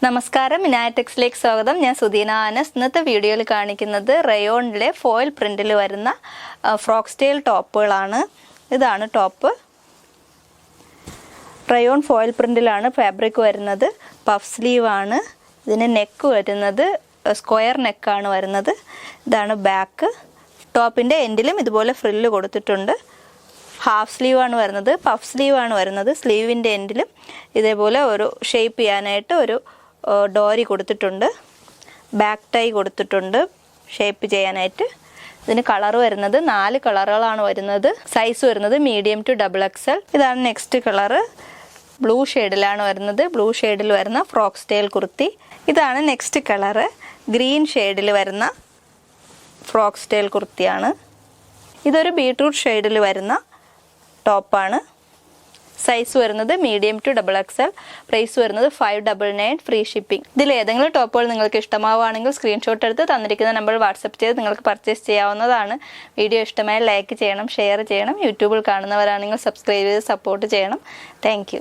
നമസ്കാരം, മിനാറ്റെക്സിലേക്ക് സ്വാഗതം. ഞാൻ സുദീന ആനസ്. ഇന്നത്തെ വീഡിയോയിൽ കാണിക്കുന്നത് റയോണിലെ ഫോയിൽ പ്രിന്റിൽ വരുന്ന ഫ്രോക്ക് സ്റ്റൈൽ ടോപ്പുകളാണ്. ഇതാണ് ടോപ്പ്. റയോൺ ഫോയിൽ പ്രിന്റിലാണ് ഫാബ്രിക് വരുന്നത്. പഫ് സ്ലീവ് ആണ്. ഇതിന് നെക്ക് വരുന്നത് സ്ക്വയർ നെക്കാണ് വരുന്നത്. ഇതാണ് ബാക്ക്. ടോപ്പിൻ്റെ എൻഡിലും ഇതുപോലെ ഫ്രില്ല് കൊടുത്തിട്ടുണ്ട്. ഹാഫ് സ്ലീവ് ആണ് വരുന്നത്. പഫ് സ്ലീവ് ആണ് വരുന്നത്. സ്ലീവിൻ്റെ എൻഡിലും ഇതേപോലെ ഒരു ഷേപ്പ് ചെയ്യാനായിട്ട് ഒരു ഡോരി കൊടുത്തിട്ടുണ്ട്. ബാക്ക് ടൈ കൊടുത്തിട്ടുണ്ട് ഷേപ്പ് ചെയ്യാനായിട്ട്. ഇതിന് കളർ വരുന്നത് 4 കളറുകളാണ് വരുന്നത്. സൈസ് വരുന്നത് മീഡിയം ടു XXL. ഇതാണ് നെക്സ്റ്റ് കളറ്. ബ്ലൂ ഷെയ്ഡിലാണ് വരുന്നത്. ബ്ലൂ ഷെയ്ഡിൽ വരുന്ന ഫ്രോക്ക് സ്റ്റൈൽ കുർത്തി. ഇതാണ് നെക്സ്റ്റ് കളറ്. ഗ്രീൻ ഷെയ്ഡിൽ വരുന്ന ഫ്രോക്ക് സ്റ്റൈൽ കുർത്തിയാണ്. ഇതൊരു ബീട്രൂട്ട് ഷെയ്ഡിൽ വരുന്ന ടോപ്പാണ്. സൈസ് വരുന്നത് മീഡിയം ടു XXL. പ്രൈസ് വരുന്നത് 599, ഫ്രീ ഷിപ്പിംഗ്. ഇതിൽ ഏതെങ്കിലും ടോപ്പുകൾ നിങ്ങൾക്ക് ഇഷ്ടമാവുകയാണെങ്കിൽ സ്ക്രീൻഷോട്ട് എടുത്ത് തന്നിരിക്കുന്ന നമ്പർ വാട്സപ്പ് ചെയ്ത് നിങ്ങൾക്ക് പർച്ചേസ് ചെയ്യാവുന്നതാണ്. വീഡിയോ ഇഷ്ടമായി ലൈക്ക് ചെയ്യണം, ഷെയർ ചെയ്യണം. യൂട്യൂബിൽ കാണുന്നവരാണെങ്കിൽ സബ്സ്ക്രൈബ് ചെയ്ത് സപ്പോർട്ട് ചെയ്യണം. താങ്ക്